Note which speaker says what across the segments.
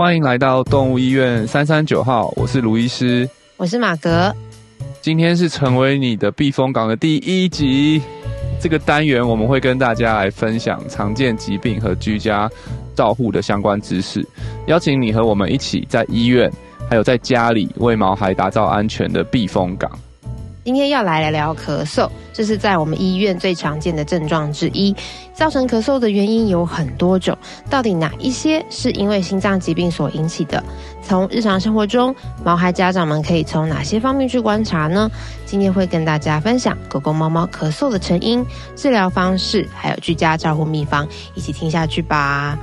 Speaker 1: 欢迎来到动物医院339号，我是卢医师，
Speaker 2: 我是马格。
Speaker 1: 今天是成为你的避风港的第1集。这个单元我们会跟大家来分享常见疾病和居家照护的相关知识，邀请你和我们一起在医院还有在家里为毛孩打造安全的避风港。
Speaker 2: 今天要来聊咳嗽，这是在我们医院最常见的症状之一。造成咳嗽的原因有很多种，到底哪一些是因为心脏疾病所引起的？从日常生活中，毛孩家长们可以从哪些方面去观察呢？今天会跟大家分享狗狗、猫猫咳嗽的成因、治疗方式，还有居家照护秘方，一起听下去吧。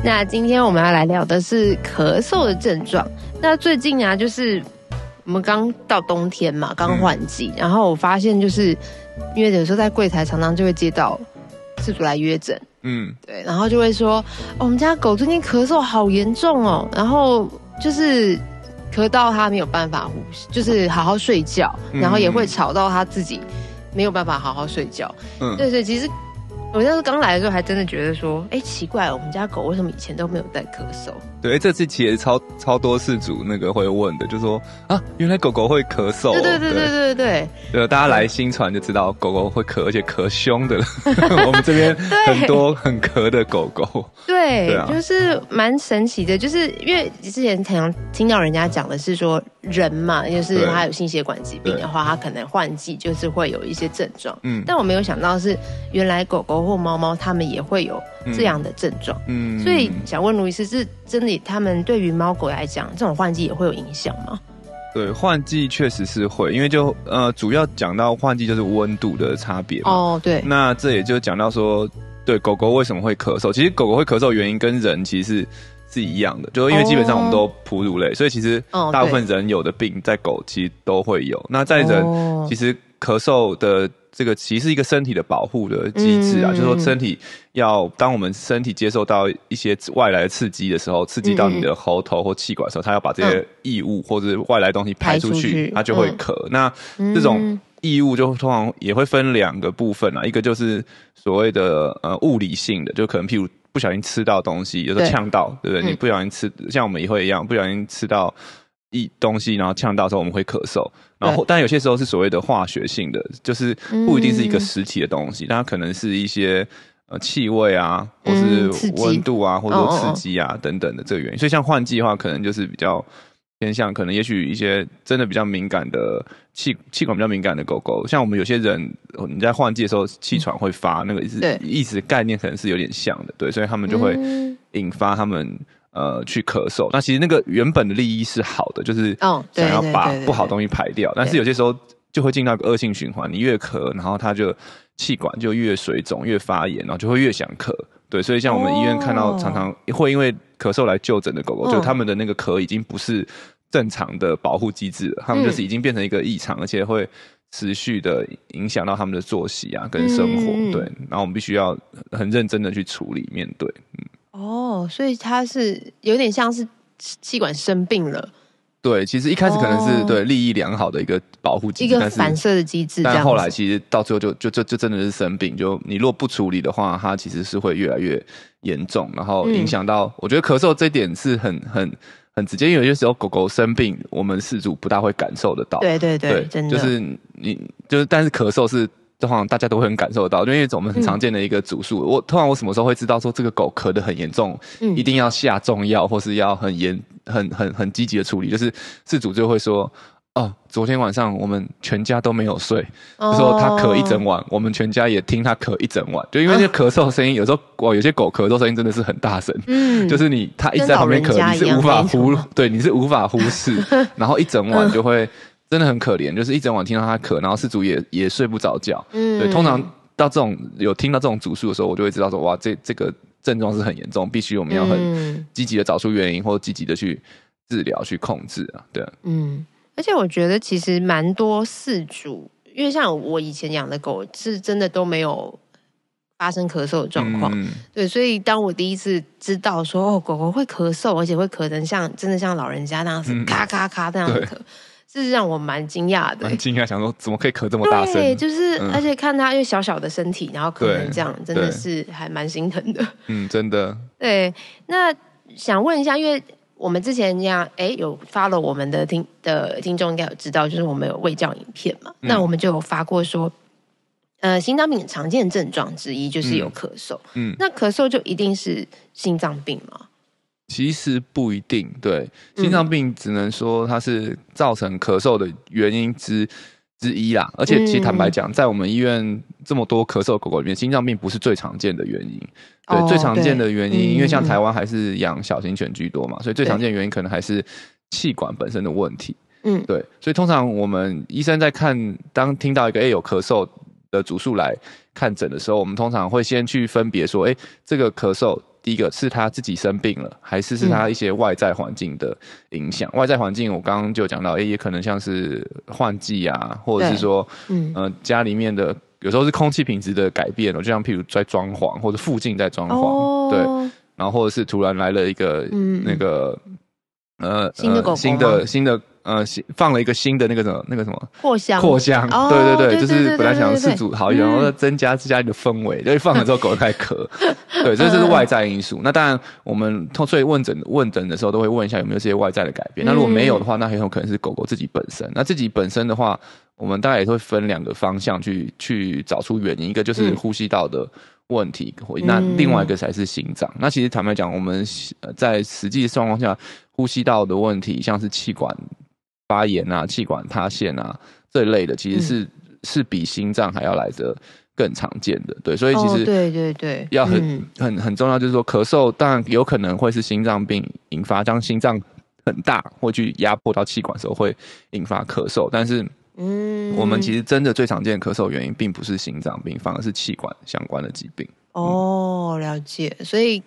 Speaker 2: 那今天我们要来聊的是咳嗽的症状。那最近啊，就是我们刚到冬天嘛，刚换季，然后我发现就是因为有时候在柜台常常就会接到饲主来约诊，对，然后就会说，我们家狗最近咳嗽好严重哦，然后就是咳到它没有办法呼吸，就是好好睡觉，然后也会吵到它自己没有办法好好睡觉，对，所以其实我那时候刚来的时候，还真的觉得说，奇怪，我们家狗为什么以前都没有在咳嗽？
Speaker 1: 对，这次其实超多饲主那个会问的，就说啊，原来狗狗会咳嗽。对，大家来新传就知道狗狗会咳，而且咳凶的。我们这边很多很咳的狗狗。
Speaker 2: 对啊，就是蛮神奇的，就是因为之前常听到人家讲的是说，人嘛，就是他有心血管疾病的话，他可能换季就是会有一些症状。但我没有想到是原来狗狗或猫猫它们也会有这样的症状。所以想问卢医师，是真的他们对于猫狗来讲，这种换季也会有影响吗？
Speaker 1: 对，换季确实是会，因为主要讲到换季就是温度的差别嘛。
Speaker 2: 哦，对。
Speaker 1: 那这也就讲到说，对狗狗为什么会咳嗽？其实狗狗会咳嗽的原因跟人其实是一样的，就是因为基本上我们都哺乳类，所以其实大部分人有的病在狗其实都会有。那在人，其实咳嗽的这个其实是一个身体的保护的机制啊，就是说身体当我们身体接受到一些外来的刺激的时候，刺激到你的喉头或气管的时候，它要把这些异物或者外来的东西排出去，它就会咳。那这种异物就通常也会分2个部分啊，一个就是所谓的物理性的，就可能譬如不小心吃到东西，有时候呛到，对不对？你不小心吃，像我们也会一样，不小心吃到东西，然后呛到的时候我们会咳嗽。然后，但有些时候是所谓的化学性的，就是不一定是一个实体的东西，但它可能是一些气味啊，或是温度啊，或者说刺激啊等等的这个原因。所以像换季的话，可能就是比较偏向，可能也许一些真的比较敏感的气管比较敏感的狗狗，像我们有些人你在换季的时候气喘会发，那个意思概念可能是有点像的，对，所以他们就会引发他们去咳嗽。那其实那个原本的利益是好的，就是想要把不好的东西排掉，但是有些时候就会进到一个恶性循环，你越咳，然后它就气管就越水肿越发炎，然后就会越想咳。对，所以像我们医院看到常常会因为咳嗽来就诊的狗狗，就他们的那个咳已经不是正常的保护机制了，他们就是已经变成一个异常，而且会持续的影响到他们的作息啊跟生活。对，然后我们必须要很认真的去处理面对。
Speaker 2: 所以它是有点像是气管生病了。
Speaker 1: 对，其实一开始可能是对利益良好的一个保护机制，
Speaker 2: 一个反射的机制，
Speaker 1: 但后来其实到最后就真的是生病。就你如果不处理的话，它其实是会越来越严重，然后影响到。我觉得咳嗽这一点是很直接，因为有些时候狗狗生病，我们饲主不大会感受得到。
Speaker 2: 对，真的
Speaker 1: 就是但是咳嗽是通常大家都会很感受到，因为我们很常见的一个主诉。通常我什么时候会知道说这个狗咳得很严重，一定要下重药或是要很积极的处理，就是饲主就会说，昨天晚上我们全家都没有睡，就说他咳一整晚，我们全家也听他咳一整晚，就因为那咳嗽声音，有时候有些狗咳嗽声音真的是很大声，就是他一直在旁边咳，你是无法忽视，然后一整晚就会真的很可怜，就是一整晚听到他咳，然后饲主也睡不着觉，对，通常到有听到这种主诉的时候，我就会知道说，哇，这个症状是很严重，必须我们要很积极的找出原因，或积极的去治疗、去控制啊，对啊，
Speaker 2: 而且我觉得其实蛮多饲主，因为像我以前养的狗是真的都没有发生咳嗽的状况，对，所以当我第一次知道说狗狗会咳嗽，而且会咳成真的像老人家那样子咔咔咔那样子咳，这是让我蛮惊讶的，
Speaker 1: 蛮惊讶，想说怎么可以咳这么大声？
Speaker 2: 对，就是而且看他因为小小的身体，然后咳成这样，真的是还蛮心疼的。
Speaker 1: 真的。
Speaker 2: 对，那想问一下，因为我们之前这样，有发了我们的听众应该有知道，就是我们有卫教影片嘛，那我们就有发过说，心脏病常见症状之一就是有咳嗽，那咳嗽就一定是心脏病吗？
Speaker 1: 其实不一定，对，心脏病只能说它是造成咳嗽的原因之一啦。而且其实坦白讲，在我们医院这么多咳嗽狗狗里面，心脏病不是最常见的原因。对，最常见的原因，因为像台湾还是养小型犬居多嘛，所以最常见的原因可能还是气管本身的问题。对，所以通常我们医生在当听到一个有咳嗽的主诉来看诊的时候，我们通常会先去分别说，这个咳嗽。第一个是他自己生病了，还是他一些外在环境的影响？外在环境我刚刚就讲到，也可能像是换季啊，或者是说，家里面的有时候是空气品质的改变，就像譬如在装潢或者附近在装潢，对，然后或者是突然来了一个那个
Speaker 2: 新的狗狗
Speaker 1: 新的放了一个新的那个什么
Speaker 2: 扩香，
Speaker 1: 对对对，就是本来想饲主好一点，然后增加家里的氛围，所以放了之后狗就开始咳，对，这是外在因素。那当然，我们所以问诊的时候都会问一下有没有这些外在的改变。那如果没有的话，那很有可能是狗狗自己本身。那自己本身的话，我们大概也会分2个方向去找出原因，一个就是呼吸道的问题，那另外一个才是心脏。那其实坦白讲，我们在实际状况下，呼吸道的问题，像是气管发炎啊、气管塌陷啊这一类的，其实是比心脏还要来得更常见的。对，所以其实
Speaker 2: 对，
Speaker 1: 要很重要，就是说咳嗽当然有可能会是心脏病引发，当心脏很大会去压迫到气管的时候会引发咳嗽，但是我们其实真的最常见的咳嗽原因并不是心脏病，反而是气管相关的疾病。
Speaker 2: 了解。所以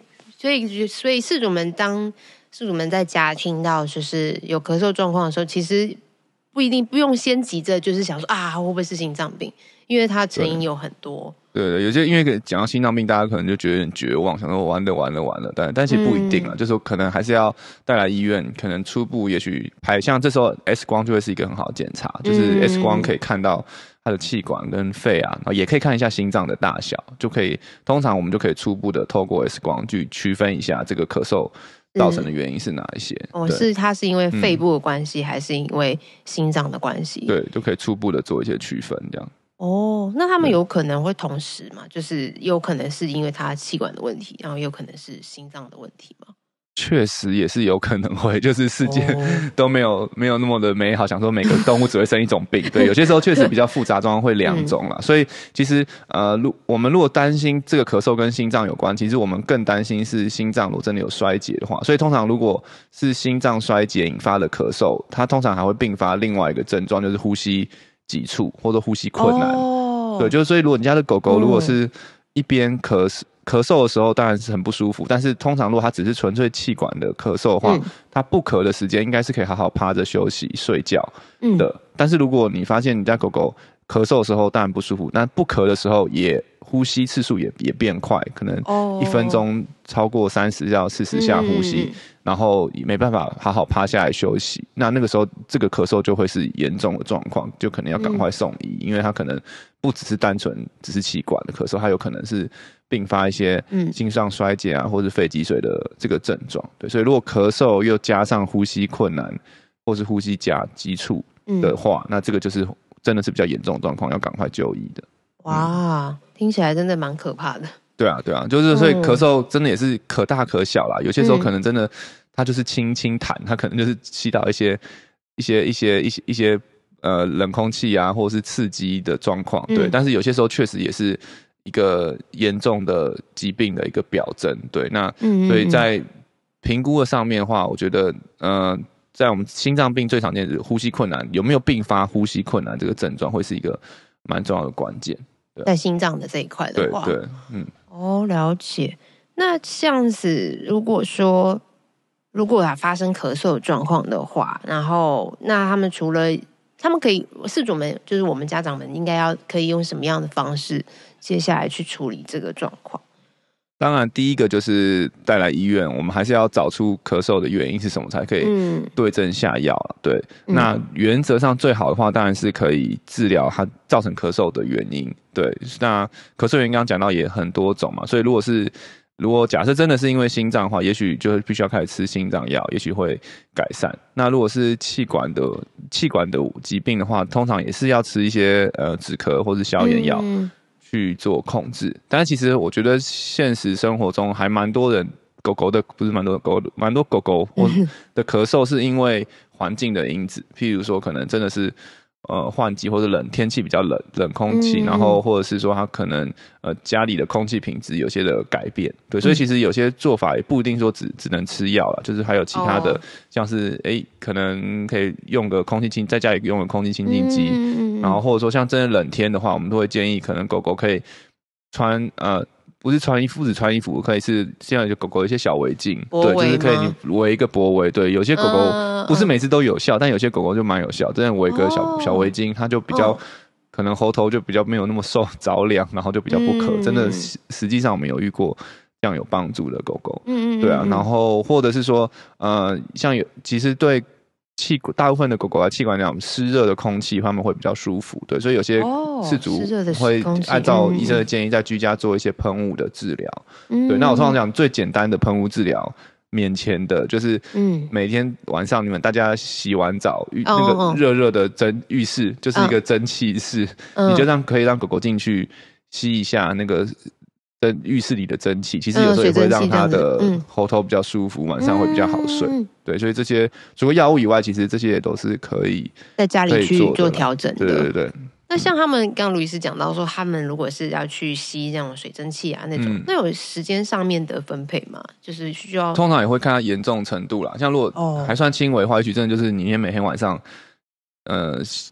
Speaker 2: 饲主们在家听到就是有咳嗽状况的时候，其实不用先急着就是想说会不会是心脏病，因为它成因有很多。对，
Speaker 1: 有些因为讲到心脏病，大家可能就觉得有点绝望，想说完了，但其实不一定啦，就是说可能还是要带来医院，可能初步也许像这时候 X 光就会是一个很好的检查，就是 X 光可以看到它的气管跟肺啊，然后也可以看一下心脏的大小，通常我们就可以初步的透过 X 光去区分一下这个咳嗽造成的原因是哪一些。
Speaker 2: 它是因为肺部的关系，还是因为心脏的关系？
Speaker 1: 对，就可以初步的做一些区分这样。
Speaker 2: 那他们有可能会同时嘛？就是有可能是因为他气管的问题，然后有可能是心脏的问题吗？
Speaker 1: 确实也是有可能会，就是世界都没有那么的美好，想说每个动物只会生一种病。对，有些时候确实比较复杂状况会2种啦。所以其实我们如果担心这个咳嗽跟心脏有关，其实我们更担心是心脏如果真的有衰竭的话。所以通常如果是心脏衰竭引发的咳嗽，它通常还会并发另外一个症状，就是呼吸急促或者呼吸困难。对，就是所以如果你家的狗狗如果是一边咳嗽的时候当然是很不舒服，但是通常如果它只是纯粹气管的咳嗽的话，它不咳的时间应该是可以好好趴着休息睡觉的。但是如果你发现你家狗狗咳嗽的时候当然不舒服，但不咳的时候也呼吸次数也变快，可能1分钟超过30到40下呼吸，然后没办法好好趴下来休息，那个时候这个咳嗽就会是严重的状况，就可能要赶快送医，因为它可能不只是单纯只是气管的咳嗽，它有可能是并发一些心脏衰竭啊，或是肺积水的这个症状。对，所以如果咳嗽又加上呼吸困难或是呼吸急促的话，那这个就是真的是比较严重的状况，要赶快就医的。
Speaker 2: 哇，听起来真的蛮可怕的。
Speaker 1: 对啊，就是所以咳嗽真的也是可大可小啦，有些时候可能真的它就是轻痰，它可能就是吸到一些冷空气啊，或者是刺激的状况。对，但是有些时候确实也是一个严重的疾病的一个表征。对，那所以在评估的上面的话，我觉得在我们心脏病最常见的呼吸困难，有没有并发呼吸困难这个症状，会是一个蛮重要的关键。
Speaker 2: 在心脏的这一块的话，
Speaker 1: 对，
Speaker 2: 了解。那像是如果发生咳嗽的状况的话，然后那他们可以饲主们，就是我们家长们应该可以用什么样的方式接下来去处理这个状况？
Speaker 1: 当然，第一个就是带来医院，我们还是要找出咳嗽的原因是什么，才可以对症下药。对，那原则上最好的话，当然是可以治疗它造成咳嗽的原因。对，那咳嗽原因刚刚讲到也很多种嘛，所以如果假设真的是因为心脏的话，也许就必须要开始吃心脏药，也许会改善。那如果是气管的疾病的话，通常也是要吃一些止咳或是消炎药。去做控制，但是其实我觉得现实生活中还蛮多人狗狗的蛮多狗狗的咳嗽是因为环境的因子，譬如说可能真的是换季或者天气比较冷空气，然后或者是说它可能家里的空气品质有些的改变，对，所以其实有些做法也不一定说只能吃药啦，就是还有其他的，像是可能可以用个在家里用个空气清净机，然后或者说像真的冷天的话，我们都会建议可能狗狗可以穿不是穿衣服，只穿衣服，可以是现在有狗狗有一些小围巾，对，就是可以你围一个脖围，对，有些狗狗不是每次都有效，但有些狗狗就蛮有效，真的围一个小围巾，它就比较可能喉头就比较没有那么受着凉，然后就比较不咳，真的实际上我们有遇过这样有帮助的狗狗，对啊，然后或者是说像其实对大部分的狗狗在气管那种湿热的空气，它们会比较舒服，对，所以有些饲主会按照医生的建议，在居家做一些喷雾的治疗。对，那我通常讲最简单的喷雾治疗，免钱的，就是每天晚上你们大家洗完澡，那个热热的浴室就是一个蒸汽室，你就可以让狗狗进去吸一下那个浴室里的蒸汽，其实有时候也会让它的喉头比较舒服，晚上会比较好睡。对，所以这些除了药物以外，其实这些也都是可以
Speaker 2: 在家里去做调整的。
Speaker 1: 对对对。
Speaker 2: 那像他们刚刚卢医师讲到说，他们如果是要去吸那种水蒸气啊那种，那有时间上面的分配吗？就是需要
Speaker 1: 通常也会看它严重程度啦。像如果还算轻微的话，也许真的就是你每天晚上。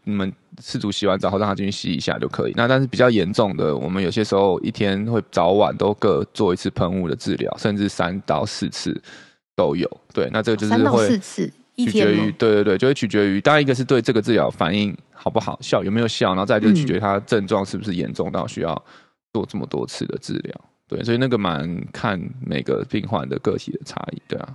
Speaker 1: 你们饲主洗完澡后让他进去吸一下就可以。那但是比较严重的，我们有些时候一天会早晚都各做一次喷雾的治疗，甚至3到4次都有。对，那这个就是会3到
Speaker 2: 4次，取决于
Speaker 1: 对对对，就会取决于当然一个是对这个治疗反应好不好，有没有效，然后再来就是取决于它症状是不是严重到需要做这么多次的治疗。对，所以那个蛮看每个病患的个体的差异，对啊。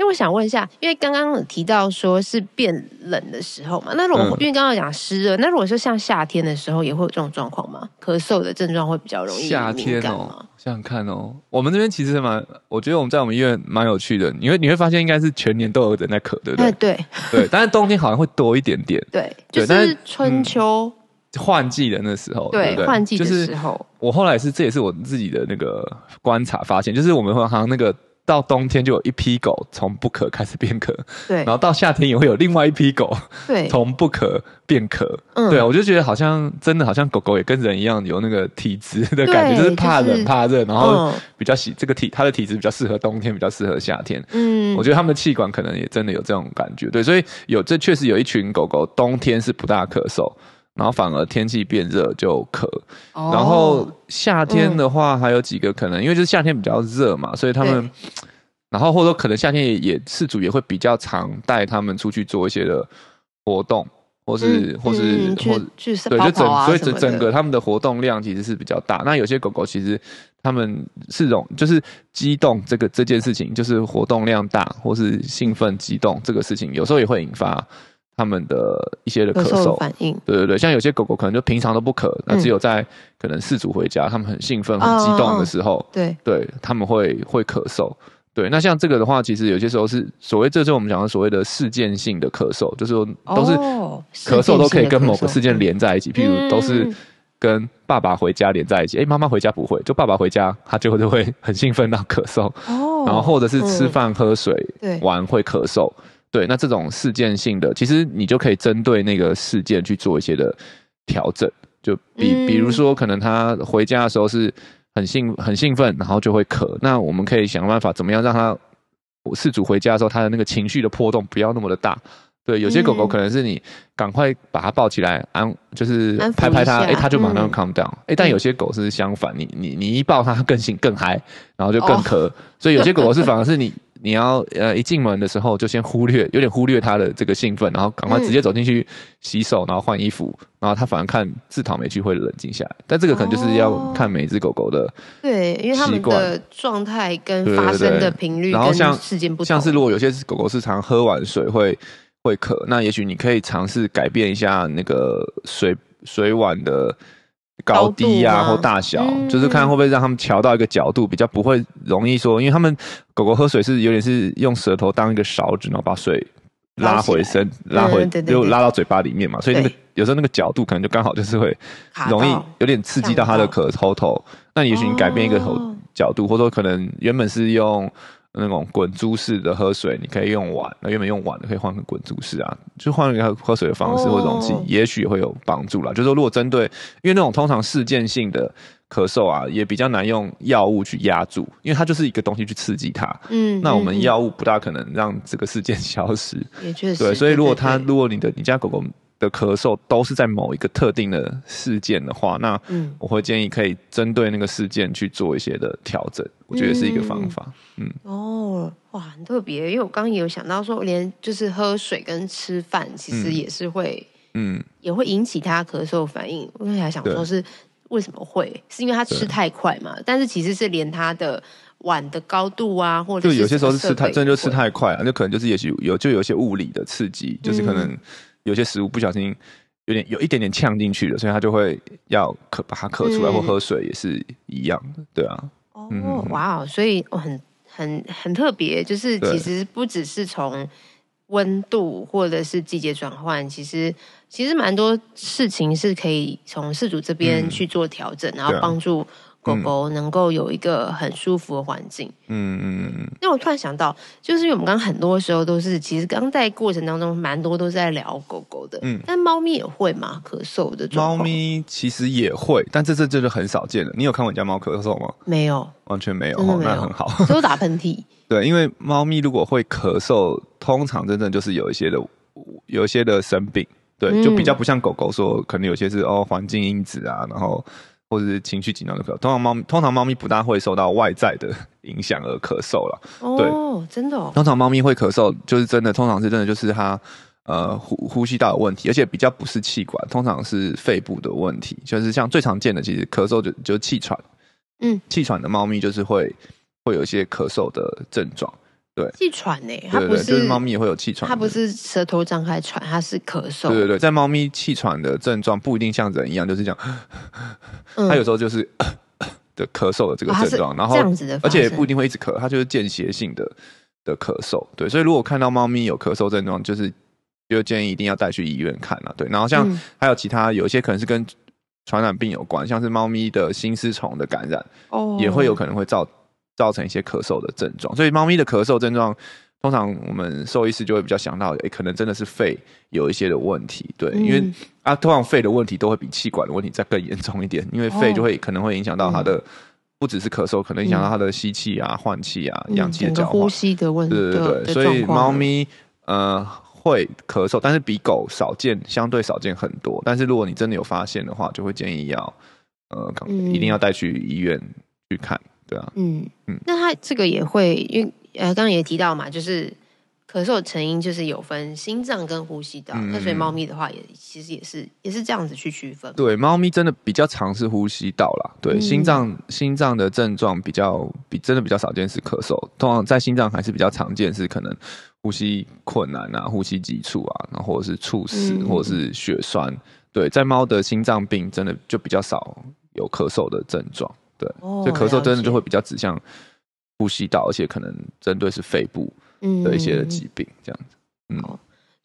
Speaker 2: 因为我想问一下，因为刚刚有提到说是变冷的时候嘛，那如果因为刚刚讲湿热，那如果说像夏天的时候也会有这种状况吗？咳嗽的症状会比较容易
Speaker 1: 夏天哦，想想看哦，我们这边其实我觉得我们在我们医院蛮有趣的，你会发现应该是全年都有人在咳，对不对？
Speaker 2: 对
Speaker 1: 对，但是冬天好像会多一点点，
Speaker 2: 对，就是春秋。
Speaker 1: 换季的那时候，
Speaker 2: 对，换季的时候，
Speaker 1: 就是我后来这也是我自己的那个观察发现，就是我们好像那个到冬天就有一批狗从不咳开始变咳，
Speaker 2: 对，
Speaker 1: 然后到夏天也会有另外一批狗，对，从不咳变咳，对，我就觉得好像狗狗也跟人一样有那个体质的感觉，就是怕冷怕热，然后比较它的体质比较适合冬天，比较适合夏天，我觉得它们的气管可能也真的有这种感觉，对，所以这确实有一群狗狗冬天是不大咳嗽。然后反而天气变热就咳，然后夏天的话还有几个可能，因为就是夏天比较热嘛，所以他们，然后或者说可能夏天饲主也会比较常带他们出去做一些的活动，或是
Speaker 2: 去
Speaker 1: 对，所以整个他们的活动量其实是比较大。那有些狗狗其实他们就是激动这件事情，就是活动量大或是兴奋激动这个事情，有时候也会引发他们的一些的咳嗽
Speaker 2: 反应，
Speaker 1: 对对对，像有些狗狗可能就平常都不咳，那只有在可能饲主回家，他们很兴奋、很激动的时候，对，他们会咳嗽。对，那像这个的话，其实有些时候是这就是我们讲的所谓的事件性的咳嗽，就是说都是咳嗽都可以跟某个事件连在一起，譬如都是跟爸爸回家连在一起，妈妈回家不会，就爸爸回家他就会很兴奋到咳嗽，然后或者是吃饭、喝水、玩会咳嗽。对，那这种事件性的，其实你就可以针对那个事件去做一些的调整，就比如说，可能他回家的时候是很兴奋，然后就会咳，那我们可以想办法怎么样让他饲主回家的时候，他的那个情绪的波动不要那么的大。对，有些狗狗可能是你赶快把它抱起来就是拍拍它，它就马上 calm down。但有些狗是相反，你一抱它更嗨，然后就更咳。所以有些狗狗是反而是你你要一进门的时候就先有点忽略它的这个兴奋，然后赶快直接走进去洗手，然后换衣服，然后它反而看自讨没趣会冷静下来。但这个可能就是要看每只狗狗的
Speaker 2: 对，因为他们的状态跟发生的频率跟事件不同。
Speaker 1: 像是如果有些狗狗是常喝完水会渴，那也许你可以尝试改变一下那个水碗的高低啊或大小，就是看会不会让他们调到一个角度，比较不会容易说，因为他们狗狗喝水是有点是用舌头当一个勺子，然后把水拉回就拉到嘴巴里面嘛，所以有时候那个角度可能就刚好就是会容易有点刺激到它的喉头。那也许你改变一个角度，或者说可能原本是用那种滚珠式的喝水，你可以用碗，那原本用碗的可以换成滚珠式啊，就换一个喝水的方式或容器，也许也会有帮助啦。就是说如果针对，因为那种通常事件性的咳嗽啊，也比较难用药物去压住，因为它就是一个东西去刺激它。那我们药物不大可能让这个事件消失。
Speaker 2: 也确实。
Speaker 1: 对，所以如果你家狗狗的咳嗽都是在某一个特定的事件的话，那我会建议可以针对那个事件去做一些的调整，我觉得是一个方法。
Speaker 2: 哇，很特别，因为我刚刚也有想到说，连就是喝水跟吃饭，其实也是会，也会引起他咳嗽反应。我还想说是为什么会，是因为他吃太快嘛？但是其实是连他的碗的高度啊，或者是
Speaker 1: 就有些时候是真的就吃太快啊，就可能就是也许有一些物理的刺激，就是可能有些食物不小心有一点点呛进去了，所以他就会要把它咳出来，或喝水也是一样的，对啊。
Speaker 2: 哇，所以很特别，就是其实不只是从温度或者是季节转换，其实蛮多事情是可以从饲主这边去做调整，然后帮助狗狗能够有一个很舒服的环境。那我突然想到，就是因为我们刚刚很多时候都是，其实刚在过程当中蛮多都是在聊狗狗的，但猫咪也会吗？咳嗽的状况？
Speaker 1: 猫咪其实也会，但这就很少见了。你有看过你家猫咳嗽吗？
Speaker 2: 没有，
Speaker 1: 完全没有，那很好。
Speaker 2: 都打喷嚏。
Speaker 1: 对，因为猫咪如果会咳嗽，通常真正就是有一些的生病，对，就比较不像狗狗说，可能有些是环境因子啊，然后或者是情绪紧张的咳嗽。通常猫咪不大会受到外在的影响而咳嗽了。对，
Speaker 2: 真的。
Speaker 1: 通常猫咪会咳嗽，就是通常是真的就是它呼吸道有问题，而且比较不是气管，通常是肺部的问题。就是像最常见的，其实咳嗽就是气喘。气喘的猫咪就是会有一些咳嗽的症状。对，
Speaker 2: 气喘它不是，
Speaker 1: 就是猫咪也会有气喘，
Speaker 2: 它不是舌头张开喘，它是咳嗽。
Speaker 1: 对，在猫咪气喘的症状不一定像人一样，就是这样，它有时候就是的咳嗽的这个症状，然后
Speaker 2: 这样子的，
Speaker 1: 而且也不一定会一直咳，它就是间歇性的咳嗽。对，所以如果看到猫咪有咳嗽症状，就建议一定要带去医院看了。对，然后像还有其他有一些可能是跟传染病有关，像是猫咪的心丝虫的感染，也会有可能会造成一些咳嗽的症状。所以猫咪的咳嗽症状，通常我们兽医师就会比较想到，可能真的是肺有一些的问题。对，因为通常肺的问题都会比气管的问题再更严重一点，因为肺就可能会影响到它的，不只是咳嗽，可能影响到它的吸气啊、换气啊、氧气的交换、
Speaker 2: 呼吸的问题。
Speaker 1: 对，所以猫咪会咳嗽，但是比狗相对少见很多。但是如果你真的有发现的话，就会建议要一定要带去医院去看。对啊，
Speaker 2: 那它这个也会，因为刚刚也提到嘛，就是咳嗽的成因就是有分心脏跟呼吸道，那所以猫咪的话其实也是这样子去区分。
Speaker 1: 对，猫咪真的比较常是呼吸道啦，对，心脏的症状真的比较少见是咳嗽，通常在心脏还是比较常见是可能呼吸困难啊、呼吸急促啊，然后或者是猝死或者是血栓。对，在猫的心脏病真的就比较少有咳嗽的症状。对，所以咳嗽真的就会比较指向呼吸道，而且可能针对是肺部的一些的疾病这样子。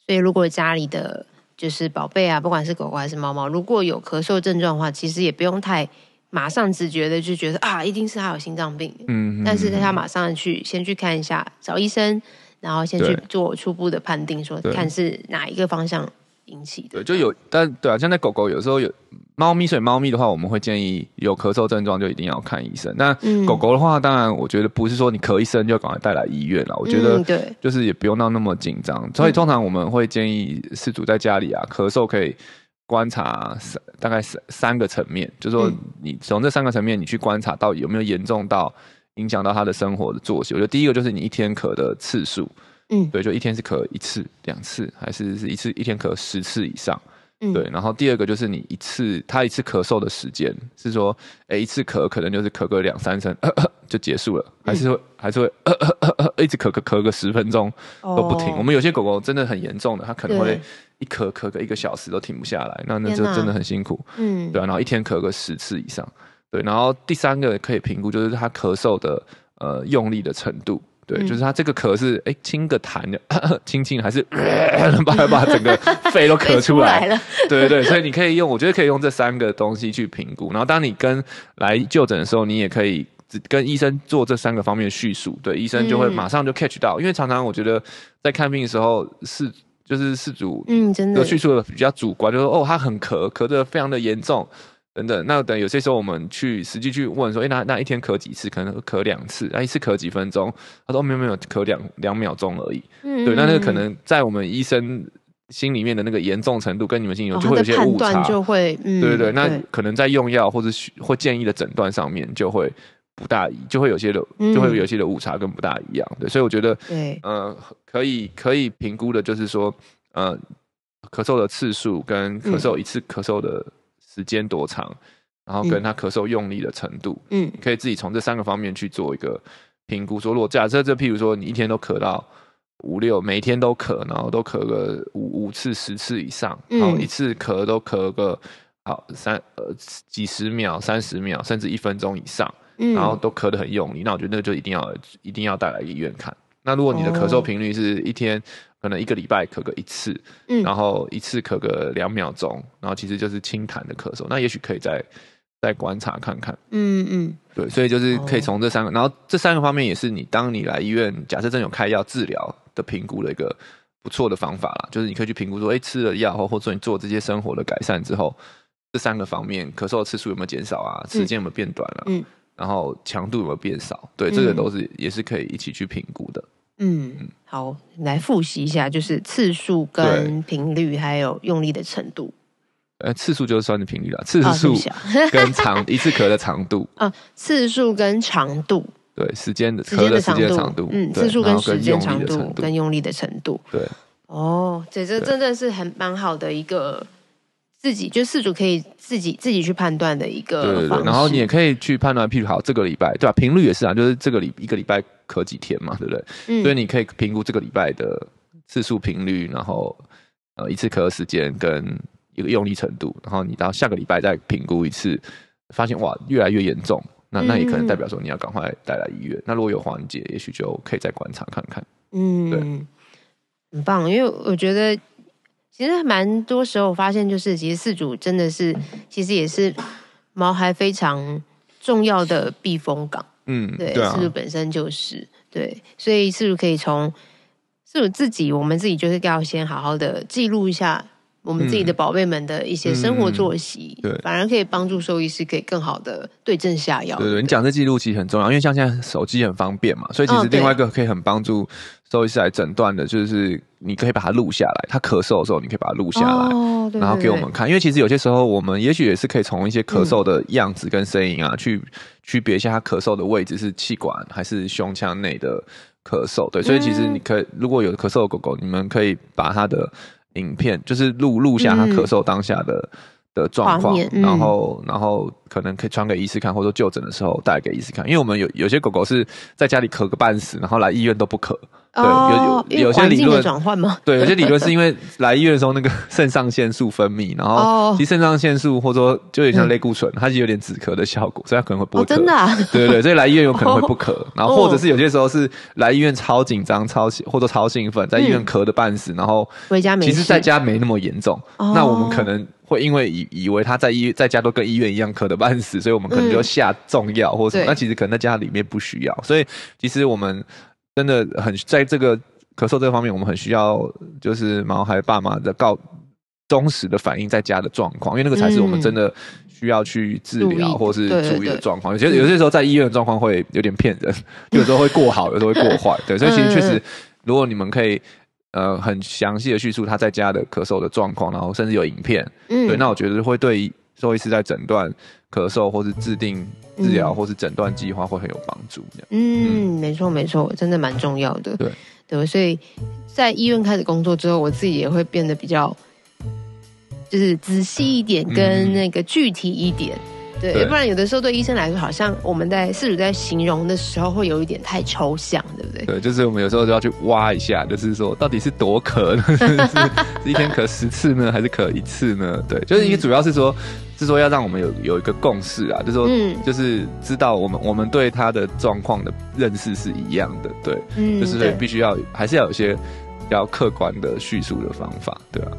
Speaker 2: 所以如果家里的就是宝贝啊，不管是狗狗还是猫猫，如果有咳嗽症状的话，其实也不用太马上直觉的就觉得一定是他有心脏病。但是他马上先去看一下，找医生，然后先去做初步的判定，说看是哪一个方向引起的。
Speaker 1: 对，就有，但对啊，像在狗狗有时候有猫咪，所以猫咪的话，我们会建议有咳嗽症状就一定要看医生。那狗狗的话，当然我觉得不是说你咳一声就赶快带来医院了，我觉得就是也不用到那么紧张。所以通常我们会建议饲主在家里咳嗽可以观察大概3个层面，就是说你从这3个层面你去观察到有没有严重到影响到他的生活的作息。我觉得第一个就是你一天咳的次数，对，就一天是咳1次、2次，还是一天咳10次以上。对，然后第二个就是你他一次咳嗽的时间是说，一次咳可能就是咳个2-3声就结束了，还是会一直咳个10分钟都不停。我们有些狗狗真的很严重的，它可能会一咳个1个小时都停不下来，那就真的很辛苦。对啊，然后一天咳个10次以上。对，然后第三个可以评估就是它咳嗽的用力的程度。对，就是它这个咳是清个痰的，轻轻还是把整个肺都咳出来
Speaker 2: 了。
Speaker 1: 对对对，所以你可以用，我觉得可以用这3个东西去评估。然后当你来就诊的时候，你也可以跟医生做这3个方面的叙述。对，医生就会马上就 catch 到，因为常常我觉得在看病的时候就是饲主
Speaker 2: 真的
Speaker 1: 叙述的比较主观，就是他很咳得非常的严重。等等，那等有些时候我们实际去问说，那一天咳几次？可能咳2次，一次咳几分钟？他说没有，咳2秒钟而已。对，那个可能在我们医生心里面的那个严重程度，跟你们心里就会有些误差，
Speaker 2: 就会
Speaker 1: 对对对，那可能在用药或者或建议的诊断上面就会不大就会有些的误差跟不大一样。对，所以我觉得
Speaker 2: 对，
Speaker 1: 可以评估的就是说，咳嗽的次数跟一次咳嗽的时间多长，然后跟他咳嗽用力的程度，可以自己从这3个方面去做一个评估。说如果假设譬如说你一天都咳到5、6，每天都咳，然后都咳个5次、10次以上，然后一次咳都咳个几十秒、30秒，甚至1分钟以上，然后都咳得很用力，那我觉得那个就一定要带来医院看。那如果你的咳嗽频率是一天可能1个礼拜咳个1次，然后一次咳个2秒钟，然后其实就是轻痰的咳嗽，那也许可以再观察看看。对，所以就是可以从这3个，然后这3个方面也是当你来医院，假设真有开药治疗的评估的一个不错的方法啦，就是你可以去评估说，吃了药后或者你做这些生活的改善之后，这3个方面咳嗽的次数有没有减少啊，时间有没有变短了，然后强度有没有变少，对，这个也是可以一起去评估的。
Speaker 2: 好，来复习一下，就是次数跟频率，还有用力的程度。
Speaker 1: 次数就是算是频率啦，次数跟一次咳的长度。
Speaker 2: 次数跟长度。
Speaker 1: 对，咳的时间长度。
Speaker 2: 次数跟时间长度跟用力的程度。
Speaker 1: 对。
Speaker 2: 这真的是蛮好的一个就饲主可以自己去判断的一个方式。
Speaker 1: 然后你也可以去判断，譬如好这个礼拜，对吧？频率也是啊，就是一个礼拜咳几天嘛，对不对？所以你可以评估这个礼拜的次数频率，然后一次咳的时间跟一个用力程度，然后你到下个礼拜再评估一次，发现哇越来越严重，那也可能代表说你要赶快带来医院。那如果有缓解，也许就可以再观察看看。对，
Speaker 2: 很棒，因为我觉得。其实蛮多时候我发现，就是其实饲主真的是，其实也是毛孩非常重要的避风港。对，饲主本身就是对，所以饲主可以从饲主我们自己就是要先好好的记录一下我们自己的宝贝们的一些生活作息，对，反而可以帮助兽医师可以更好的对症下药。
Speaker 1: 对，你讲这记录其实很重要，因为像现在手机很方便嘛，所以其实另外一个可以很帮助兽医师来诊断的，就是你可以把它录下来，他咳嗽的时候你可以把它录下来，对，然后给我们看。因为其实有些时候我们也许也是可以从一些咳嗽的样子跟声音啊，去区别一下他咳嗽的位置是气管还是胸腔内的咳嗽。对，所以其实你可以如果有咳嗽的狗狗，你们可以把它的影片就是录下他咳嗽当下的状况，然后可能可以传给医师看，或者说就诊的时候带给医师看。因为我们有些狗狗是在家里咳个半死，然后来医院都不咳。对，有些理论
Speaker 2: 转换吗？
Speaker 1: 对，有些理论是因为来医院的时候那个肾上腺素分泌，然后其实肾上腺素或者说就有点像类固醇，它是有点止咳的效果，所以它可能会不会咳。
Speaker 2: 真的啊？
Speaker 1: 对，所以来医院有可能会不咳，然后或者是有些时候是来医院超紧张、或者超兴奋，在医院咳的半死，然后
Speaker 2: 回家没事，
Speaker 1: 其实在家没那么严重。那我们可能会因为以为他在家都跟医院一样咳得半死，所以我们可能就下重药或什么。那其实可能在家里面不需要，所以其实我们真的很在这个咳嗽这个方面，我们很需要就是毛孩爸妈的忠实的反映在家的状况，因为那个才是我们真的需要去治疗或是注意的状况。有些时候在医院的状况会有点骗人，有时候会过好，有时候会过坏。对，所以其实确实，如果你们可以很详细的叙述他在家的咳嗽的状况，然后甚至有影片，对，那我觉得会对兽医师在诊断咳嗽或是制定治疗或是诊断计划会很有帮助。
Speaker 2: 没错没错，真的蛮重要的。对，所以在医院开始工作之后，我自己也会变得比较就是仔细一点，跟那个具体一点。对，不然有的时候对医生来说，好像我们在试图在形容的时候，会有一点太抽象，对不对？
Speaker 1: 对，就是我们有时候就要去挖一下，就是说到底是多咳呢？是一天咳10次呢，还是咳1次呢？对，就是因为主要是说要让我们有一个共识啊，就是说，就是知道我们对他的状况的认识是一样的，对，就是所以必须还是要有一些比较客观的叙述的方法，对啊，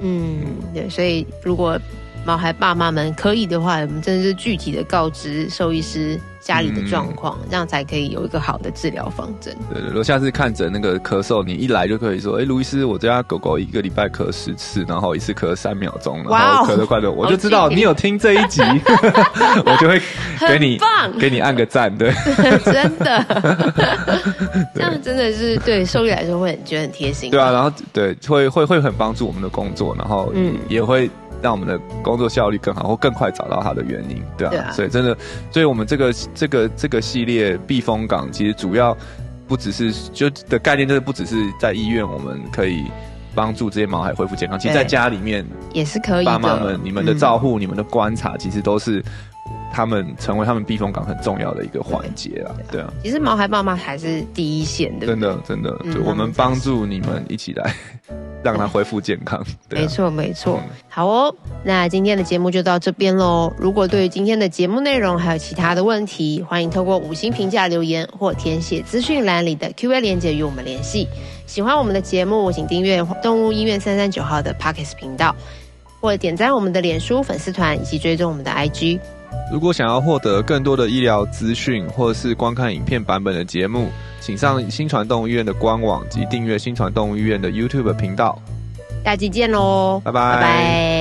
Speaker 2: 对，所以如果毛孩爸妈们可以的话，我们真的是具体的告知兽医师家里的状况，这样才可以有一个好的治疗方针。
Speaker 1: 对，如果下次看诊那个咳嗽，你一来就可以说，卢医师，我家狗狗1个礼拜咳10次，然后一次咳3秒钟，然后咳得快乐，我就知道你有听这一集，我就会给你按个赞，对，
Speaker 2: 真的，这样真的是对兽医来说会觉得很贴心。
Speaker 1: 对啊，然后对会很帮助我们的工作，然后也会让我们的工作效率更好，或更快找到它的原因，对啊，所以真的，所以我们这个系列避风港其实主要不只是就的概念，就是不只是在医院我们可以帮助这些毛孩恢复健康，其实在家里面
Speaker 2: 也是可以的。
Speaker 1: 爸妈们，你们的照护、你们的观察，其实都是他们成为他们避风港很重要的一个环节啊，对啊。
Speaker 2: 其实毛孩爸妈还是第一线的，
Speaker 1: 真的，就我们帮助你们一起来让他恢复健康。
Speaker 2: 没错没错。好哦，那今天的节目就到这边咯。如果对于今天的节目内容还有其他的问题，欢迎透过5星评价留言或填写资讯栏里的 Q&A 连结与我们联系。喜欢我们的节目，请订阅动物医院339号的 Podcast 频道，或者点赞我们的脸书粉丝团，以及追踪我们的 IG。
Speaker 1: 如果想要获得更多的医疗资讯，或是观看影片版本的节目，请上新传动物医院的官网及订阅新传动物医院的 YouTube 频道。
Speaker 2: 下期见咯，
Speaker 1: 拜拜。